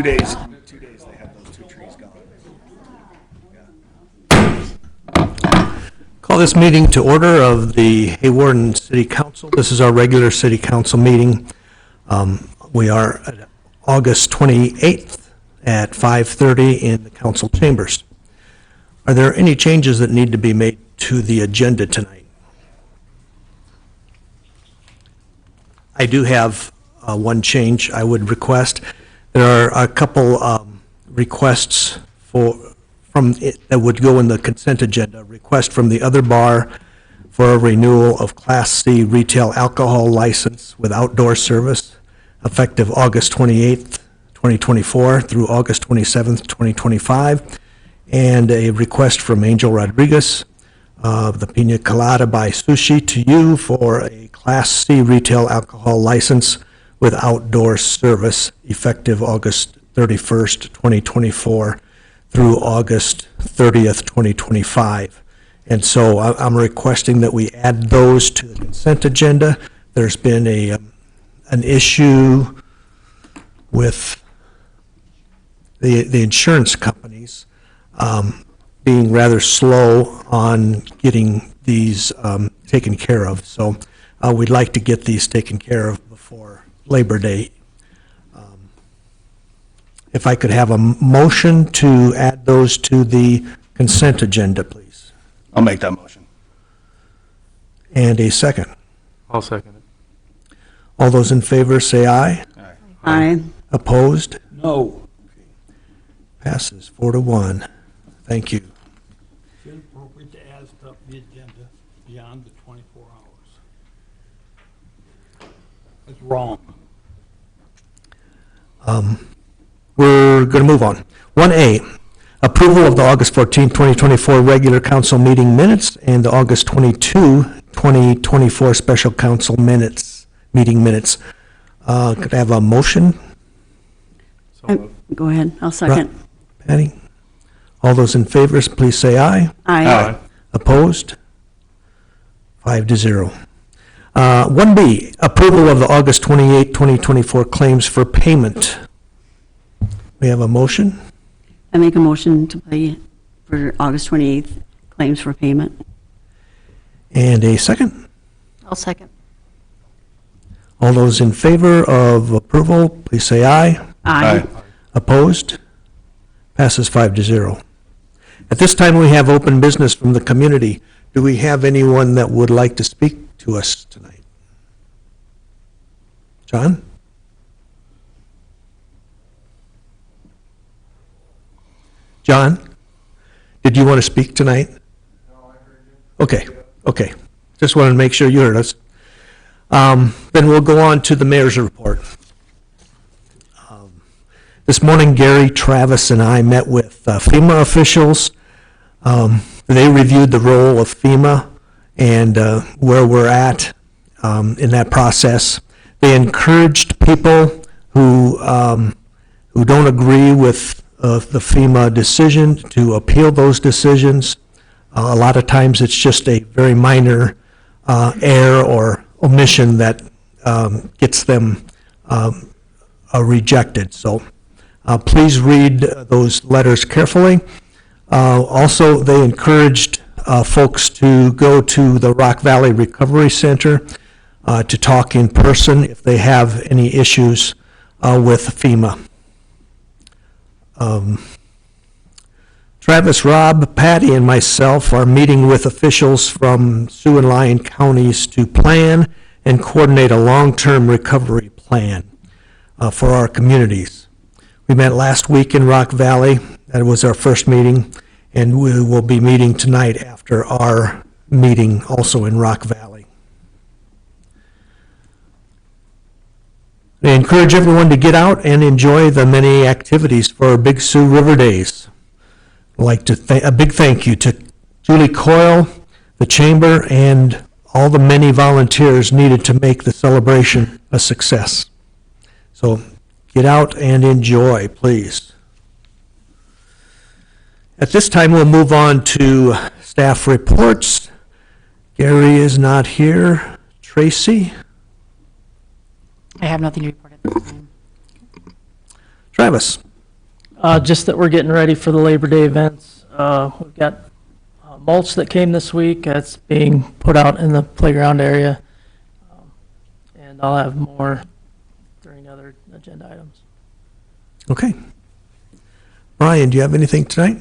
2 days. 2 days they had those 2 trees gone. Call this meeting to order of the Hawarden City Council. This is our regular City Council meeting. We are at August 28th at 5:30 in the council chambers. Are there any changes that need to be made to the agenda tonight? I do have one change I would request. There are a couple requests that would go in the consent agenda. Request from the other bar for a renewal of Class C retail alcohol license with outdoor service effective August 28th, 2024 through August 27th, 2025. And a request from Angel Rodriguez of the Pina Colada by Sushi to you for a Class C retail alcohol license with outdoor service effective August 31st, 2024 through August 30th, 2025. And so I'm requesting that we add those to the consent agenda. There's been an issue with the insurance companies being rather slow on getting these taken care of. So we'd like to get these taken care of before Labor Day. If I could have a motion to add those to the consent agenda, please. I'll make that motion. And a second. I'll second it. All those in favor say aye. Aye. Aye. Opposed? No. Passes 4-1. Thank you. Is it appropriate to add stuff to the agenda beyond the 24 hours? That's wrong. We're going to move on. 1A, approval of the August 14, 2024 regular council meeting minutes and the August 22, 2024 special council meeting minutes. Could I have a motion? Go ahead, I'll second. Patty? All those in favor, please say aye. Aye. Opposed? 5-0. 1B, approval of the August 28, 2024 claims for payment. We have a motion? I make a motion to pay for August 28th claims for payment. And a second? I'll second. All those in favor of approval, please say aye. Aye. Opposed? Passes 5-0. At this time, we have open business from the community. Do we have anyone that would like to speak to us tonight? John? John, did you want to speak tonight? No, I heard you. Okay. Just wanted to make sure you heard us. Then we'll go on to the mayor's report. This morning, Gary, Travis, and I met with FEMA officials. They reviewed the role of FEMA and where we're at in that process. They encouraged people who don't agree with the FEMA decision to appeal those decisions. A lot of times it's just a very minor error or omission that gets them rejected. So please read those letters carefully. Also, they encouraged folks to go to the Rock Valley Recovery Center to talk in person if they have any issues with FEMA. Travis, Rob, Patty, and myself are meeting with officials from Sioux and Lyon counties to plan and coordinate a long-term recovery plan for our communities. We met last week in Rock Valley. That was our first meeting, and we will be meeting tonight after our meeting also in Rock Valley. They encourage everyone to get out and enjoy the many activities for Big Sioux River Days. I'd like to a big thank you to Julie Coyle, the Chamber, and all the many volunteers needed to make the celebration a success. So get out and enjoy, please. At this time, we'll move on to staff reports. Gary is not here. Tracy? I have nothing to report at this time. Travis? Just that we're getting ready for the Labor Day events. We've got mulch that came this week. That's being put out in the playground area. And I'll have more during other agenda items. Okay. Brian, do you have anything tonight?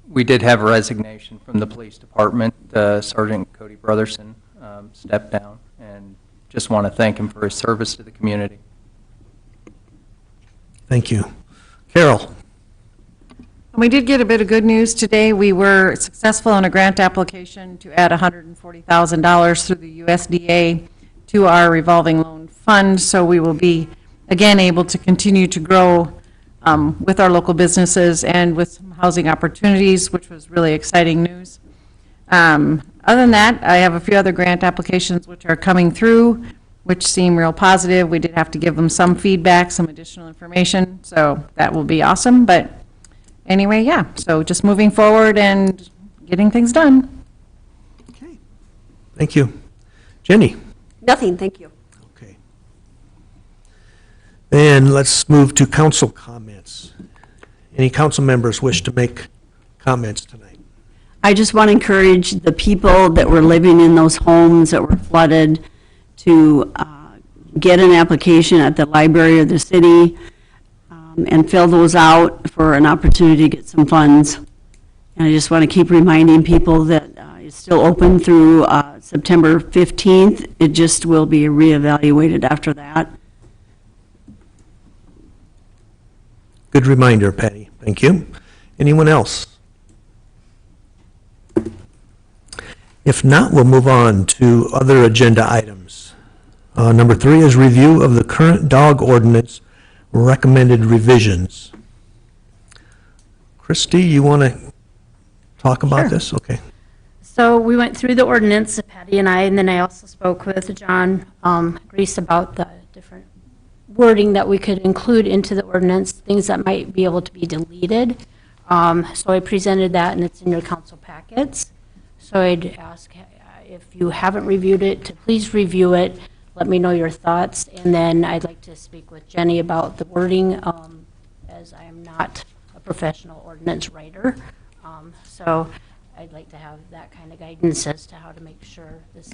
We did have a resignation from the police department. Sergeant Cody Brotherson stepped down, and just want to thank him for his service to the community. Thank you. Carol? We did get a bit of good news today. We were successful in a grant application to add $140,000 through the USDA to our revolving loan fund, so we will be, again, able to continue to grow with our local businesses and with some housing opportunities, which was really exciting news. Other than that, I have a few other grant applications which are coming through, which seem real positive. We did have to give them some feedback, some additional information, so that will be awesome. But anyway, yeah, so just moving forward and getting things done. Okay. Thank you. Jenny? Nothing, thank you. Okay. Then let's move to council comments. Any council members wish to make comments tonight? I just want to encourage the people that were living in those homes that were flooded to get an application at the library or the city and fill those out for an opportunity to get some funds. And I just want to keep reminding people that it's still open through September 15th. It just will be reevaluated after that. Good reminder, Patty. Thank you. Anyone else? If not, we'll move on to other agenda items. Number 3 is review of the current dog ordinance recommended revisions. Christy, you want to talk about Sure. this? Okay. So we went through the ordinance, Patty and I, and then I also spoke with John Grease about the different wording that we could include into the ordinance, things that might be able to be deleted. So I presented that, and it's in your council packets. So I'd ask if you haven't reviewed it, to please review it, let me know your thoughts, and then I'd like to speak with Jenny about the wording, as I am not a professional ordinance writer. So I'd like to have that kind of guidance as to how to make sure this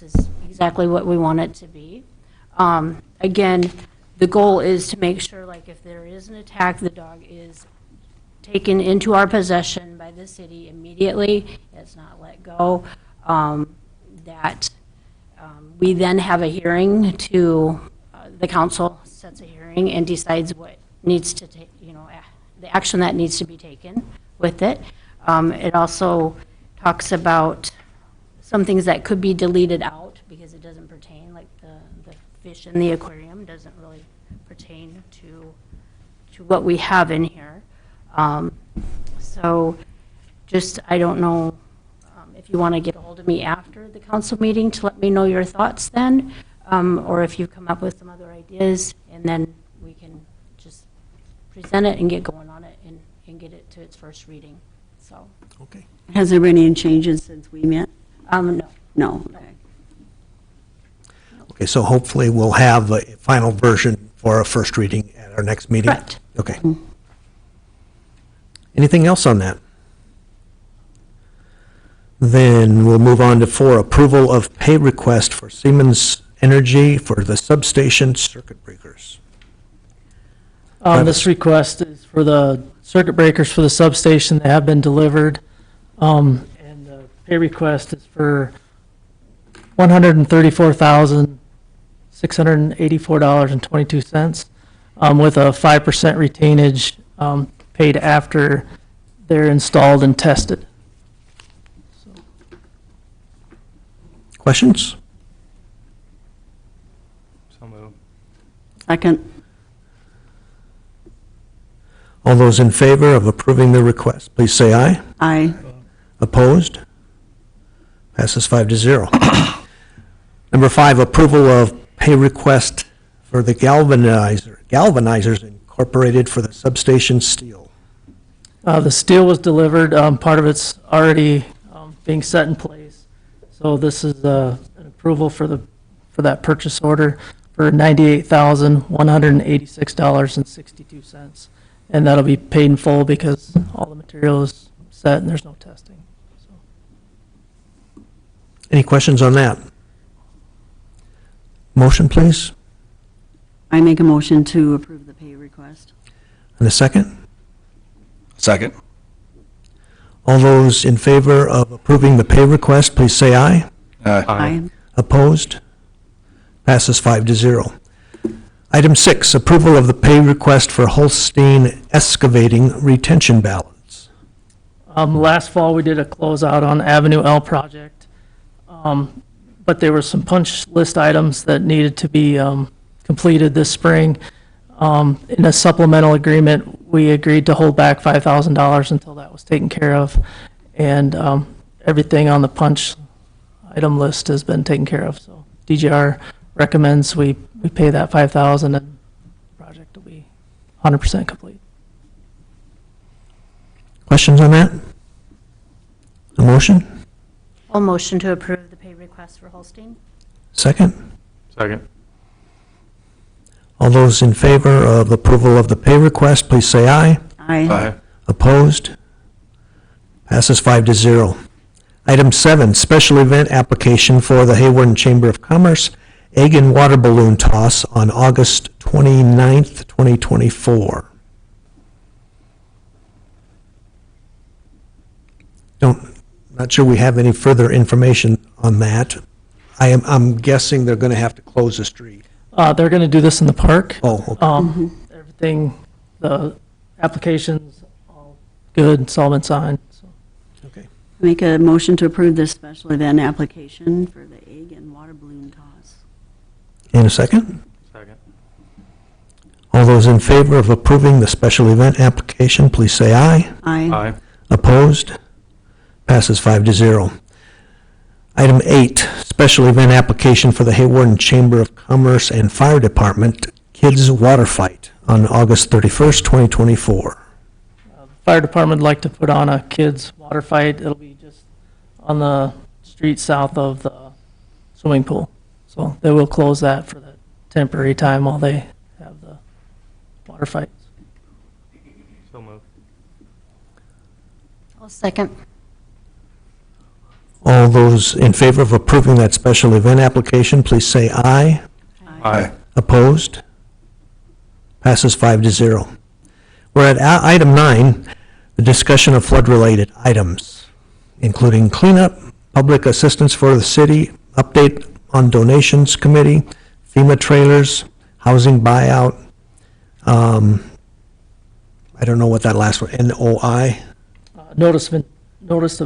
is exactly what we want it to be. Again, the goal is to make sure, like, if there is an attack, the dog is taken into our possession by the city immediately, it's not let go, that we then have a hearing to, the council sets a hearing and decides what needs to take, the action that needs to be taken with it. It also talks about some things that could be deleted out because it doesn't pertain, like the fish in the aquarium doesn't really pertain to what we have in here. So just, I don't know if you want to get a hold of me after the council meeting to let me know your thoughts then, or if you come up with some other ideas, and then we can just present it and get going on it and get it to its first reading, so. Okay. Has there been any changes since we met? No. No, okay. Okay, so hopefully we'll have a final version for a first reading at our next meeting? Correct. Okay. Anything else on that? Then we'll move on to 4, approval of pay request for Siemens Energy for the substation circuit breakers. This request is for the circuit breakers for the substation that have been delivered. And the pay request is for $134,684.22, with a 5% retainage paid after they're installed and tested. Questions? So moved. Second. All those in favor of approving the request, please say aye. Aye. Opposed? Passes 5-0. Number 5, approval of pay request for the galvanizers incorporated for the substation steel. The steel was delivered, part of it's already being set in place. So this is an approval for that purchase order for $98,186.62. And that'll be paid in full because all the material is set and there's no testing. So, Any questions on that? Motion, please, I make a motion to approve the pay request. and a second. Second. All those in favor of approving the pay request, please say aye. Aye. Opposed? Passes 5-0. Item 6, approval of the pay request for Holstein Excavating retention balance. Last fall, we did a closeout on Avenue L project, but there were some punch list items that needed to be completed this spring. In a supplemental agreement, we agreed to hold back $5,000 until that was taken care of, and everything on the punch item list has been taken care of. So DGR recommends we pay that $5,000 and the project will be 100% complete. Questions on that? A motion? I'll motion to approve the pay request for Holstein. Second? Second. All those in favor of approval of the pay request, please say aye. Aye. Opposed? Passes 5-0. Item 7, special event application for the Hawarden Chamber of Commerce egg and water balloon toss on August 29th, 2024. Not sure we have any further information on that. I'm guessing they're going to have to close the street. They're going to do this in the park. Oh, okay. Everything, the application's all good, it's all been signed. So. Okay. Make a motion to approve this special event application for the egg and water balloon toss. In a second? Second. All those in favor of approving the special event application, please say aye. Aye. Aye. Opposed? Passes 5-0. Item 8, special event application for the Hawarden Chamber of Commerce and Fire Department Kids Water Fight on August 31st, 2024. Fire department would like to put on a kids' water fight. It'll be just on the street south of the swimming pool. So they will close that for the temporary time while they have the water fights. So moved. I'll second. All those in favor of approving that special event application, please say aye. Aye. Opposed? Passes 5-0. We're at item 9, the discussion of flood-related items, including cleanup, public assistance for the city, update on donations committee, FEMA trailers, housing buyout. I don't know what that last one, NOI, Notice of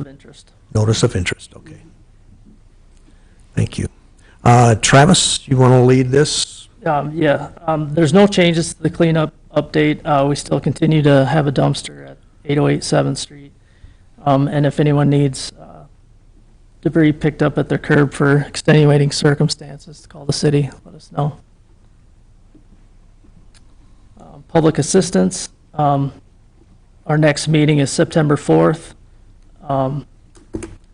interest. notice of interest, okay. Thank you. Travis, you want to lead this? There's no changes to the cleanup update. We still continue to have a dumpster at 808 7th Street. And if anyone needs debris picked up at their curb for extenuating circumstances, call the city, let us know. Public assistance, our next meeting is September 4th.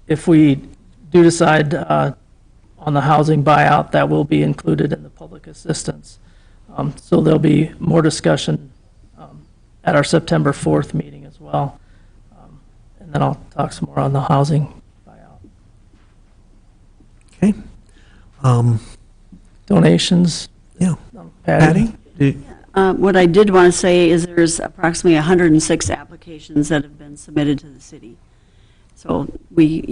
If we do decide on the housing buyout, that will be included in the public assistance. So there'll be more discussion at our September 4th meeting as well. And then I'll talk some more on the housing buyout. Okay. Donations. Yeah. Patty? Patty? What I did want to say is there's approximately 106 applications that have been submitted to the city. So we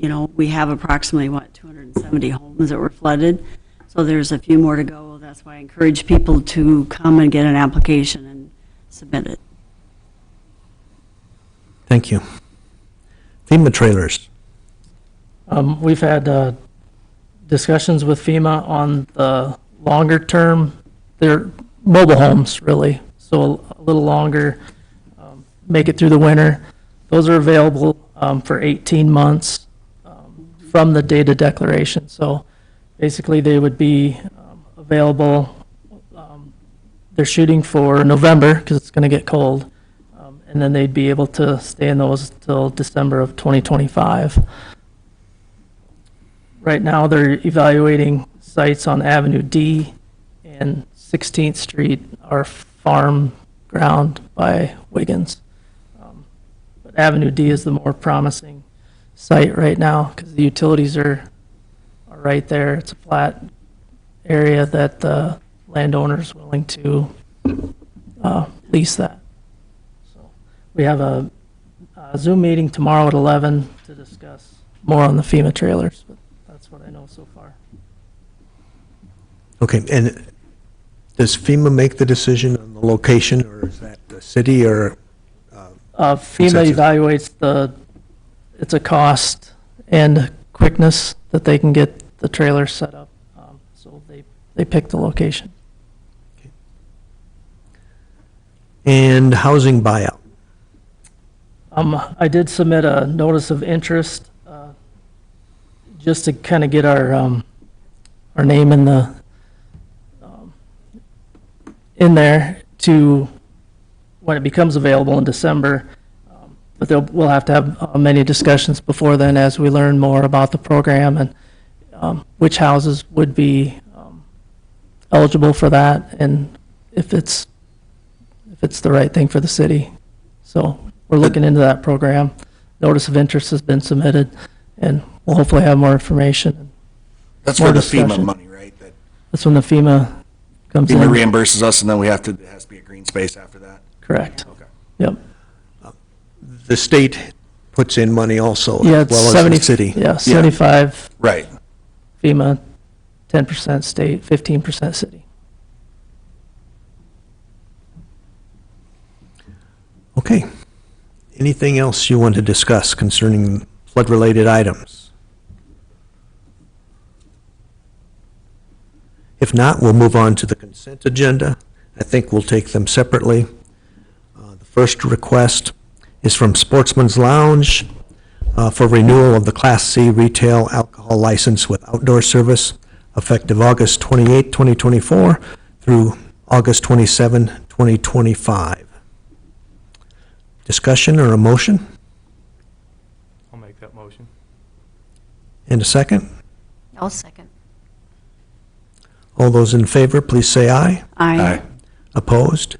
have approximately, 270 homes that were flooded. So there's a few more to go. That's why I encourage people to come and get an application and submit it. Thank you. FEMA trailers. We've had discussions with FEMA on the longer term. They're mobile homes, really, so a little longer, make it through the winter. Those are available for 18 months from the date of declaration. So basically, they would be available. They're shooting for November because it's going to get cold, and then they'd be able to stay in those till December of 2025. Right now, they're evaluating sites on Avenue D and 16th Street are farm ground by Wiggins. But Avenue D is the more promising site right now because the utilities are right there. It's a flat area that the landowner's willing to lease that. So we have a Zoom meeting tomorrow at 11 to discuss more on the FEMA trailers, but that's what I know so far. Okay, and does FEMA make the decision on the location, or is that the city, or? FEMA Consensus. evaluates it's a cost and quickness that they can get the trailer set up, so they pick the location. And housing buyout. I did submit a notice of interest, just to kind of get our name in there to, when it becomes available in December. But we'll have to have many discussions before then as we learn more about the program and which houses would be eligible for that, and if it's the right thing for the city. So we're looking into that program. Notice of interest has been submitted, and we'll hopefully have more information. That's More for the FEMA discussion. money, right? That That's when the FEMA comes in. FEMA reimburses us, and then it has to be a green space after that? Correct. Okay. Yep. The state puts in money also, Yeah, as it's well as 70. the city. Yeah, 75 Right. FEMA, 10% state, 15% city. Okay. Anything else you want to discuss concerning flood-related items? If not, we'll move on to the consent agenda. I think we'll take them separately. The first request is from Sportsman's Lounge for renewal of the Class C retail alcohol license with outdoor service effective August 28, 2024 through August 27, 2025. Discussion or a motion? I'll make that motion. And a second? I'll second. All those in favor, please say aye. Aye. Opposed?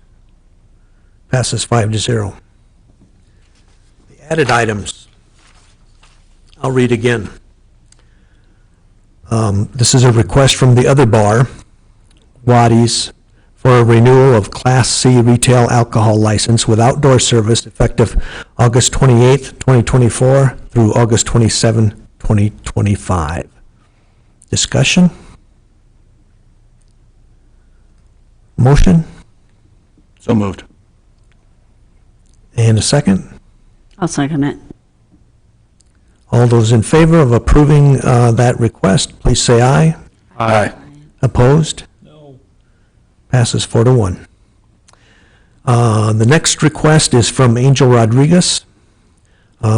Passes 5-0. The added items, I'll read again. This is a request from the other bar, Waddy's, for a renewal of Class C retail alcohol license with outdoor service effective August 28, 2024 through August 27, 2025. Discussion? Motion? So moved. And a second? I'll second it. All those in favor of approving that request, please say aye. Aye. Opposed? No. Passes 4-1. The next request is from Angel Rodriguez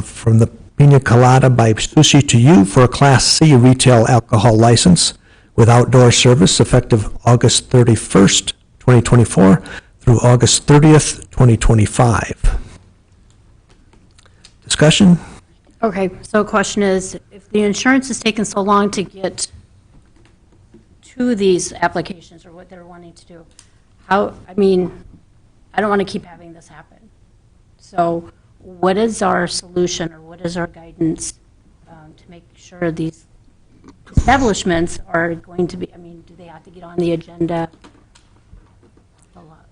from the Pina Colada by Sushi to You for a Class C retail alcohol license with outdoor service effective August 31st, 2024 through August 30th, 2025. Discussion? Okay, so question is, if the insurance is taking so long to get to these applications or what they're wanting to do, I don't want to keep having this happen. So what is our solution or what is our guidance to make sure these establishments are going to be, do they have to get on the agenda a lot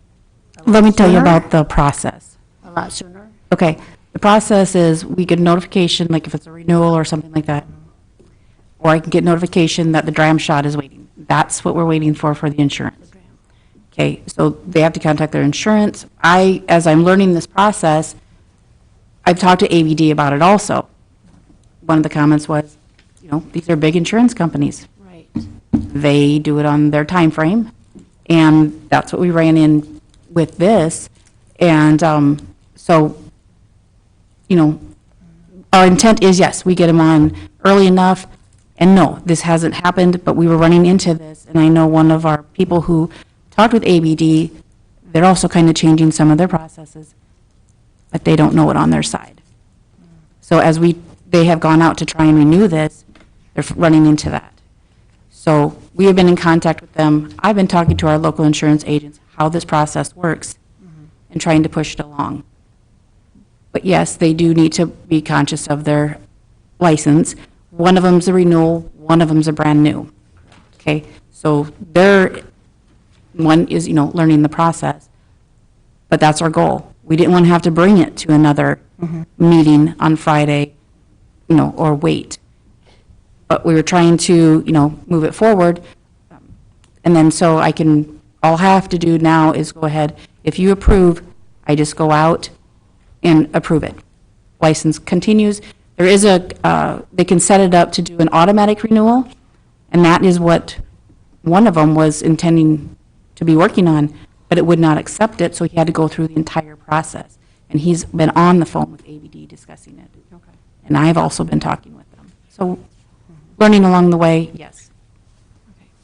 Let me tell you sooner? about the process. A lot sooner? Okay, the process is we get a notification, like if it's a renewal or something like that, or I can get notification that the dram shot is waiting. That's what we're waiting for the insurance. Okay, so they have to contact their insurance. As I'm learning this process, I've talked to ABD about it also. One of the comments was, these are big insurance companies. Right. They do it on their time frame, and that's what we ran in with this. And so, our intent is, yes, we get them on early enough. And no, this hasn't happened, but we were running into this. And I know one of our people who talked with ABD, they're also kind of changing some of their processes, but they don't know it on their side. So as they have gone out to try and renew this, they're running into that. So we have been in contact with them. I've been talking to our local insurance agents, how this process works, and trying to push it along. But yes, they do need to be conscious of their license. One of them's a renewal, one of them's a brand new. Okay, so one is, learning the process, but that's our goal. We didn't want to have to bring it to another meeting on Friday, or wait. But we were trying to, move it forward. And then so all I have to do now is go ahead. If you approve, I just go out and approve it. License continues. There is they can set it up to do an automatic renewal, and that is what one of them was intending to be working on, but it would not accept it, so he had to go through the entire process. And he's been on the phone with ABD discussing it. Okay. And I've also been talking with them. So learning along the way, yes.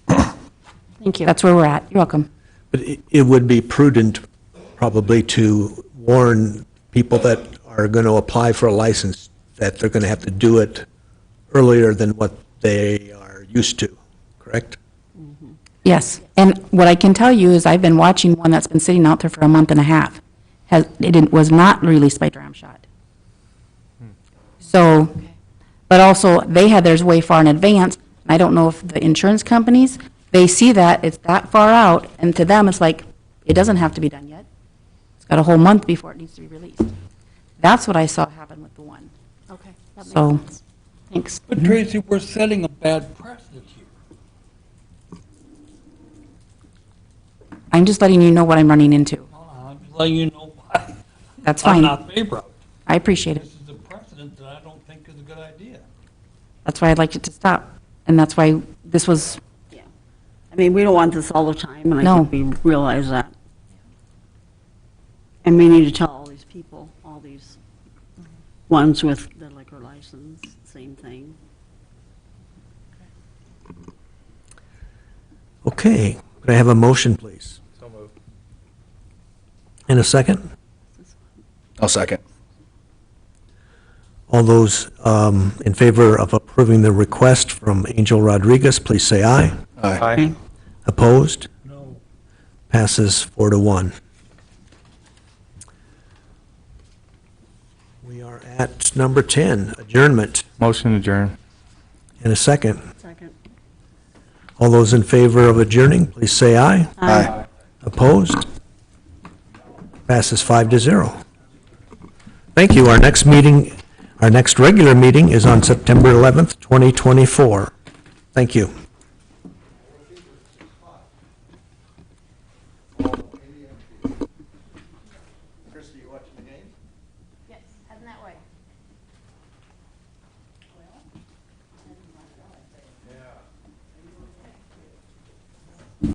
Thank you. That's where we're at. You're welcome. But it would be prudent probably to warn people that are going to apply for a license that they're going to have to do it earlier than what they are used to, correct? Yes, and what I can tell you is I've been watching one that's been sitting out there for a month and a half. It was not released by Dram Shot. So, but also, they had theirs way far in advance. I don't know if the insurance companies, they see that, it's that far out, and to them, it's like, it doesn't have to be done yet. It's got a whole month before it needs to be released. That's what I saw happen with the one. Okay, that makes So- sense. Thanks. But Tracy, we're setting a bad precedent here. I'm just letting you know what I'm running into. I'm just letting you know why. That's I'm fine. not favor of it. I appreciate it. This is a precedent that I don't think is a good idea. That's why I'd like it to stop. And that's why this was, I mean, we don't want this all the time, and I No. think we realize that. And we need to tell all these people, all these ones with the liquor license, same thing. Okay, could I have a motion, please? So moved. And a second? I'll second. All those in favor of approving the request from Angel Rodriguez, please say aye. Aye. Opposed? No. Passes 4-1. We are at number 10, adjournment. Motion adjourned. And a second. Second. All those in favor of adjourning, please say aye. Aye. Opposed? Passes 5-0. Thank you. Our next regular meeting is on September 11th, 2024. Thank you. Yes, heading that way.